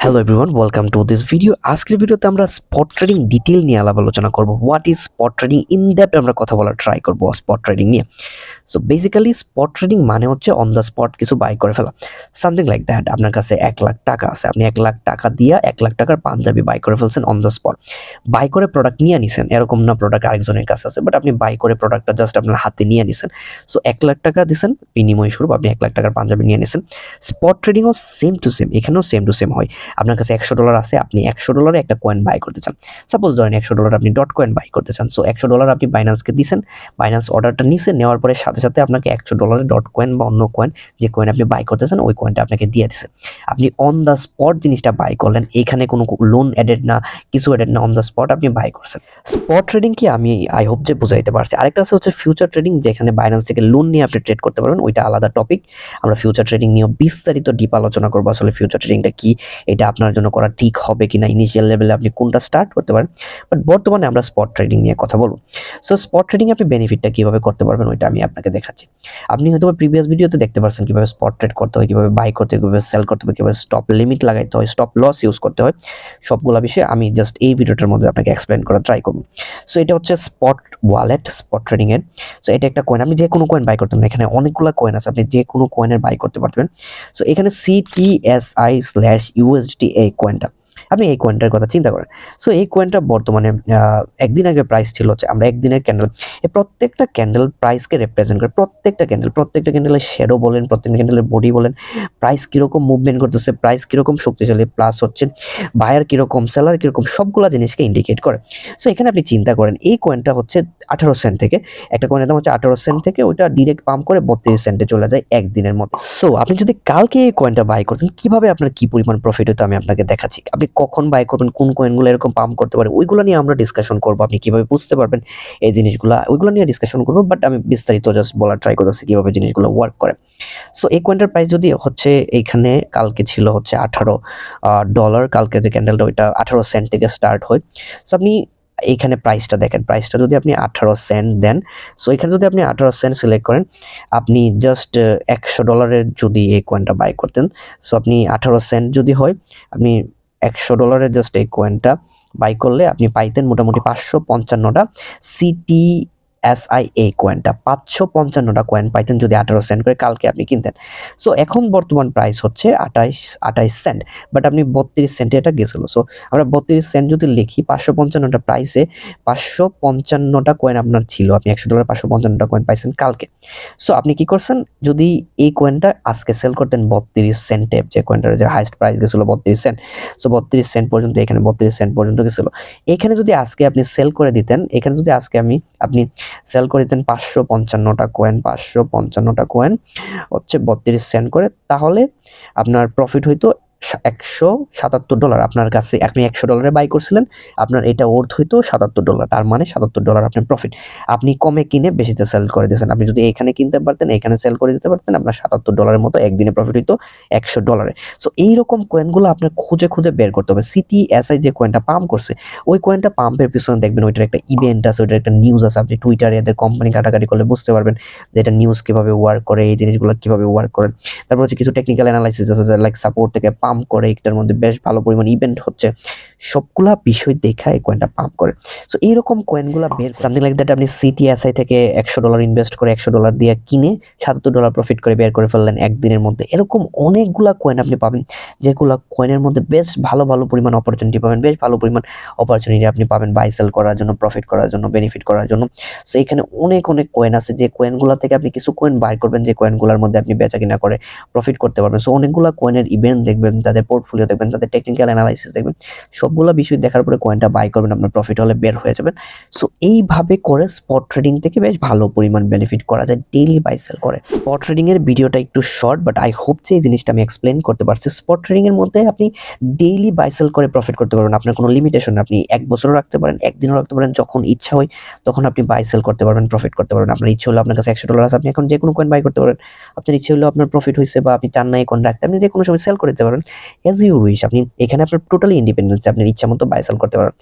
Hello everyone, welcome to this video. আজকের ভিডিওতে আমরা স্পট ট্রেডিং ডিটেইল নিয়ে আলোচনা করব। What is spot trading, in depth আমরা কথা বলার ট্রাই করব স্পট ট্রেডিং নিয়ে। সো বেসিক্যালি স্পট ট্রেডিং মানে হচ্ছে অন দ্য স্পট কিছু বাই করে ফেলা, সামথিং লাইক দ্যাট। আপনার কাছে 1,00,000 টাকা আছে, আপনি 1,00,000 টাকা দিয়ে 1,00,000 টাকার পাঞ্জাবি বাই করে ফেলছেন অন দ্য স্পট। বাই করে প্রোডাক্ট নিয়ে নিছেন, এরকম না প্রোডাক্ট আরেকজনের কাছে আছে, বাট আপনি বাই করে প্রোডাক্টটা জাস্ট আপনার হাতে নিয়ে নিছেন। সো 1,00,000 টাকা দিছেন বিনিময় স্বরূপ, আপনি 1,00,000 টাকার পাঞ্জাবি নিয়ে নিছেন। স্পট ট্রেডিংও সেম টু সেম, এখানেও সেম টু সেম হয়। আপনার কাছে $100 আছে, আপনি $100 একটা কয়েন বাই করতে চান। সাপোজ ধরেন $100 আপনি ডট কয়েন বাই করতে চান। সো $100 আপনি বাইন্যান্সকে দিছেন, বাইন্যান্স অর্ডারটা নিছেন, নেওয়ার পরে সাথে সাথে আপনাকে $100 ডট কয়েন বা অন্য কয়েন, যে কয়েন আপনি বাই করতে চান ওই কয়েনটা আপনাকে দিয়ে দিছে। আপনি অন দ্য স্পট জিনিসটা বাই করলেন, এখানে কোনো লোন এডেড না, কিছু এডেড না, অন দ্য স্পট আপনি বাই করছেন। স্পট ট্রেডিং কি আমি আই হোপ যে বুঝাইতে পারছি। আরেকটা আছে হচ্ছে ফিউচার ট্রেডিং, যেখানে বাইন্যান্স থেকে লোন নিয়ে আপনি ট্রেড করতে পারবেন, ওইটা আলাদা টপিক। আমরা ফিউচার ট্রেডিং নিয়ে বিস্তারিত ডিপ আলোচনা করবো, আসলে ফিউচার ট্রেডিংটা কি, এটা আপনার জন্য করা ঠিক হবে কিনা, ইনিশিয়াল লেভেলে আপনি কোনটা স্টার্ট করতে পারেন। বাট বর্তমানে আমরা স্পট ট্রেডিং নিয়ে কথা বলবো। সো স্পট ট্রেডিং আপনি বেনিফিটটা কিভাবে করতে পারবেন ওইটা আমি আপনাকে দেখাচ্ছি। আপনি হয়তো প্রিভিয়াস ভিডিওতে দেখতে পাচ্ছেন কিভাবে স্পট ট্রেড করতে হয়, কিভাবে বাই করতে হয়, কিভাবে সেল করতে হয়, কিভাবে স্টপ লিমিট লাগাইতে হয়, স্টপ লস ইউজ করতে হয়, সবগুলা বিষয়ে আমি জাস্ট এই ভিডিওটার মধ্যে আপনাকে এক্সপ্লেন করার ট্রাই করব। সো এটা হচ্ছে স্পট ওয়ালেট, স্পট ট্রেডিং এর। সো এটা একটা কয়েন, আপনি যে কোনো কয়েন বাই করতে পারেন, এখানে অনেকগুলো কয়েন আছে, আপনি যে কোনো কয়েনের বাই করতে পারবেন। সো এখানে CTSI/USDT এই কয়েনটা, আপনি এই কয়েনটার কথা চিন্তা করেন। সো এই কয়েনটা বর্তমানে একদিন আগে প্রাইস ছিল হচ্ছে, আমরা একদিনের ক্যান্ডেল, এই প্রত্যেকটা ক্যান্ডেল প্রাইসকে রিপ্রেজেন্ট করে। প্রত্যেকটা ক্যান্ডেলের শ্যাডো বলেন, প্রত্যেকটা ক্যান্ডেলের বডি বলেন, প্রাইস কিরকম মুভমেন্ট করতেছে, প্রাইস কিরকম শক্তিশালী, প্লাস হচ্ছে বায়ার কিরকম, সেলার কিরকম, সবগুলা জিনিসকে ইন্ডিকেট করে। সো এখানে আপনি চিন্তা করেন, এই কয়েনটা হচ্ছে 18 সেন্ট থেকে, একটা কয়েনের দাম হচ্ছে 18 সেন্ট থেকে, ওইটা ডিরেক্ট পাম্প করে 32 সেন্টে চলে যায় একদিনের মধ্যে। সো আপনি যদি কালকে এই কয়েনটা বাই করতেন, কিভাবে আপনার কি পরিমাণ প্রফিট হতো আমি আপনাকে দেখাচ্ছি। আপনি কখন বাই করবেন, কোন কয়েনগুলো এরকম পাম্প করতে পারে, ওইগুলো নিয়ে আমরা ডিসকাশন করবো। আপনি কিভাবে বুঝতে পারবেন এই জিনিসগুলো, ওইগুলো নিয়ে ডিসকাশন করবো। বাট আমি বিস্তারিত জাস্ট বলার ট্রাই করতেছি কিভাবে জিনিসগুলো ওয়ার্ক করে। সো এই কয়েনটার প্রাইস যদি হচ্ছে, এইখানে কালকে ছিল হচ্ছে $18, কালকে যে ক্যান্ডেলটা ওইটা 18 সেন্ট থেকে স্টার্ট হয়। সো আপনি এইখানে প্রাইসটা দেখেন, প্রাইসটা যদি আপনি 18 সেন্ট দেন, সো এখানে যদি আপনি 18 সেন্ট সিলেক্ট করেন, আপনি জাস্ট $100 যদি এই কয়েনটা বাই করতেন, সো আপনি 18 সেন্ট যদি হয়, আপনি $100 জাস্ট এই কয়েনটা বাই করলে আপনি পাইতেন মোটামুটি 555টা CTSI কয়েনটা, 555টা কয়েন পাইতেন যদি 18 সেন্ট করে কালকে আপনি কিনতেন। সো এখন বর্তমান প্রাইস হচ্ছে 28 সেন্ট, বাট আপনি 32 সেন্টে এটা গেছিল। সো আমরা 32 সেন্ট যদি লিখি, 555টা প্রাইসে 555টা কয়েন আপনার ছিল, আপনি $100 555টা কয়েন পাইছেন কালকে। সো আপনি কি করছেন, যদি এই কয়েনটা আজকে সেল করতেন 32 সেন্টে, যে কয়েনটার যে হাইস্ট প্রাইস গেছিল 32 সেন্ট, সো 32 সেন্ট পর্যন্ত, এখানে 32 সেন্ট পর্যন্ত গেছিল, এখানে যদি আজকে আপনি সেল করে দিতেন, এখানে যদি আজকে আপনি সেল করে দিতেন 555টা কয়েন, 555টা কয়েন হচ্ছে 32 সেন্ট করে, তাহলে আপনার প্রফিট হইতো $177। আপনার কাছে আপনি $100 বাই করছিলেন, আপনার এটা ওর্থ হইতো $77, তার মানে $77 আপনার প্রফিট। আপনি কমে কিনে বেশিতে সেল করে দিয়েছেন। আপনি যদি এখানে কিনতে পারতেন, এখানে সেল করে দিতে পারতেন, আপনার $77 মতো একদিনে প্রফিট হইতো $100। সো এইরকম কয়েনগুলো আপনার খুঁজে খুঁজে বের করতে হবে। CTSI যে কয়েনটা পাম্প করছে, ওই কয়েনটা পাম্পের পিছনে দেখবেন ওইটার একটা ইভেন্ট আছে, ওইটার একটা নিউজ আছে। আপনি টুইটারে এদের কোম্পানি ঘাটাঘাটি করলে বুঝতে পারবেন যে এটা নিউজ কিভাবে ওয়ার্ক করে, এই জিনিসগুলো কিভাবে ওয়ার্ক করে। তারপর হচ্ছে কিছু টেকনিক্যাল অ্যানালাইসিস আছে, লাইক সাপোর্ট থেকে পাম্প করে, এটার মধ্যে বেশ ভালো পরিমাণ ইভেন্ট হচ্ছে, সবগুলা বিষয় দেখা এই কয়েনটা পাম্প করে। সো এইরকম কয়েনগুলা বের সামথিং লাইক দ্যাট, আপনি CTSI থেকে $100 ইনভেস্ট করে $100 দিয়ে কিনে $77 প্রফিট করে বের করে ফেললেন একদিনের মধ্যে। এরকম অনেকগুলা কয়েন আপনি পাবেন, যেগুলো কয়েনের মধ্যে বেশ ভালো ভালো পরিমাণ অপরচুনিটি পাবেন, বেশ ভালো পরিমাণ অপরচুনিটি আপনি পাবেন বাই সেল করার জন্য, প্রফিট করার জন্য, বেনিফিট করার জন্য। সো এখানে অনেক অনেক কয়েন আছে, যে কয়েনগুলো থেকে আপনি কিছু কয়েন বাই করবেন, যে কয়েনগুলোর মধ্যে আপনি বেচা কিনা করে প্রফিট করতে পারবেন। সো অনেকগুলো কয়েনের ইভেন্ট দেখবেন, তাদের পোর্টফোলিও দেখবেন, তাদের টেকনিক্যাল অ্যানালাইসিস দেখবেন, সবগুলো বিষয় দেখার পরে কয়েনটা বাই করবেন, আপনার প্রফিট হলে বের হয়ে যাবেন। সো এইভাবে করে স্পট ট্রেডিং থেকে বেশ ভালো পরিমাণ বেনিফিট করা যায় ডেইলি বাই সেল করে। স্পট ট্রেডিং এর ভিডিওটা একটু শর্ট, বাট আই হোপ যে এই জিনিসটা আমি এক্সপ্লেন করতে পারছি। স্পট ট্রেডিং এর মধ্যে আপনি ডেইলি বাই সেল করে প্রফিট করতে পারবেন, আপনার কোনো লিমিটেশন, আপনি 1 বছরও রাখতে পারেন, একদিনও রাখতে পারেন, যখন ইচ্ছা হয় তখন আপনি বাই সেল করতে পারবেন, প্রফিট করতে পারবেন। আপনার ইচ্ছে হলো, আপনার কাছে $100 আছে, আপনি এখন যে কোনো কয়েন বাই করতে পারেন। আপনার ইচ্ছে হলো, আপনার প্রফিট হয়েছে বা আপনি চান না এই কয়েন রাখতে, আপনি যে কোনো সময় সেল করে দিতে পারেন, এজ ইউ উইশ। আপনি এখানে আপনার টোটালি ইন্ডিপেন্ডেন্স, আপনার ইচ্ছা মতো বাই সেল করতে পারেন।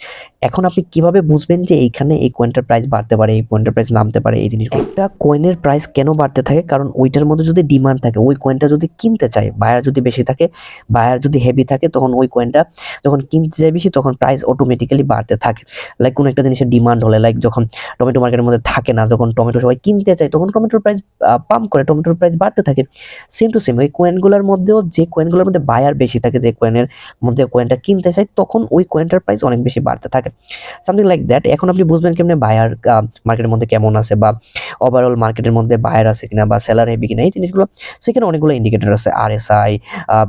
এখন আপনি কিভাবে বুঝবেন যে এইখানে এই কয়েনটার প্রাইস বাড়তে পারে, এই কয়েনটার প্রাইস নামতে পারে, এই জিনিসগুলো? একটা কয়েনের প্রাইস কেন বাড়তে থাকে? কারণ ওইটার মধ্যে যদি ডিমান্ড থাকে, ওই কয়েনটা যদি কিনতে চায়, বায়ার যদি বেশি থাকে, বায়ার যদি হেভি থাকে, তখন ওই কয়েনটা যখন কিনতে যায় বেশি, তখন প্রাইস অটোমেটিক্যালি বাড়তে থাকে। লাইক কোনো একটা জিনিসের ডিমান্ড হলে, লাইক যখন টমেটো মার্কেটের মধ্যে থাকে না, যখন টমেটো সবাই কিনতে চায়, তখন টমেটোর প্রাইস পাম্প করে, টমেটোর প্রাইস বাড়তে থাকে। সেম টু সেম ওই কয়েনগুলোর মধ্যেও, যে কয়েনগুলোর মধ্যে বায়ার বেশি থাকে, যে কয়েনের মধ্যে কয়েনটা কিনতে চায়, তখন ওই কয়েনটার প্রাইস অনেক বেশি বাড়তে থাকে। Something like that. এখন আপনি বুঝবেন কেমনে বায়ার মার্কেটের মধ্যে কেমন আছে, বা ওভারঅল মার্কেটের মধ্যে বায়ার আছে কিনা, বা সেলার হেভি কিনা, এই জিনিসগুলো। সেখানে অনেকগুলো ইন্ডিকেটর আছে, RSI,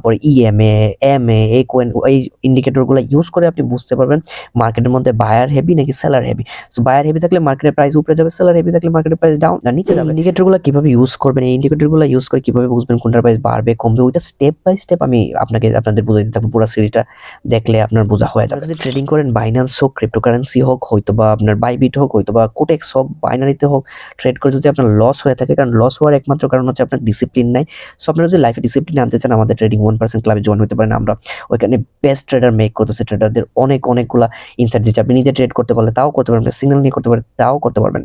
পরে EMA, MA, এই কয়েন, এই ইন্ডিকেটরগুলো ইউজ করে আপনি বুঝতে পারবেন মার্কেটের মধ্যে বায়ার হেভি নাকি seller heavy. So buyer heavy থাকলে মার্কেটের প্রাইস উপরে যাবে, সেলার হেভি থাকলে মার্কেটের প্রাইস ডাউন না নিচে যাবে। ইন্ডিকেটরগুলো কিভাবে ইউজ করবেন, এই ইন্ডিকেটরগুলো ইউজ করে কিভাবে বুঝবেন কোনটার প্রাইস বাড়বে কমবে, ওইটা স্টেপ বাই স্টেপ আমি আপনাদের বুঝাই দিতে থাকবো। পুরো সিরিজটা দেখলে আপনার বোঝা হয়ে যাবে। যদি ট্রেডিং করেন, বাইন্যান্স হোক, ক্রিপ্টোকারেন্সি হোক, হয়তোবা আপনার বাইবিট হোক, হয়তোবা কোটেক্স হোক, বাইনারিতে হোক, ট্রেড করে যদি আপনার লস হয়ে থাকে, কারণ লস হওয়ার একমাত্র কারণ হচ্ছে আপনার ডিসিপ্লিন নাই। সো আপনারা যদি লাইফে ডিসিপ্লিন আনতে চান, আমাদের ট্রেডিং 1% ক্লাবে জয়েন হতে পারেন। আমরা ওইখানে বেস্ট ট্রেডার মেক করতেছে, ট্রেডারদের অনেকগুলা ইনসাইট দিচ্ছে। আপনি নিজে ট্রেড করতে পারলে তাও করতে পারবেন, সিগন্যাল নিয়ে করতে পারলে তাও করতে পারবেন।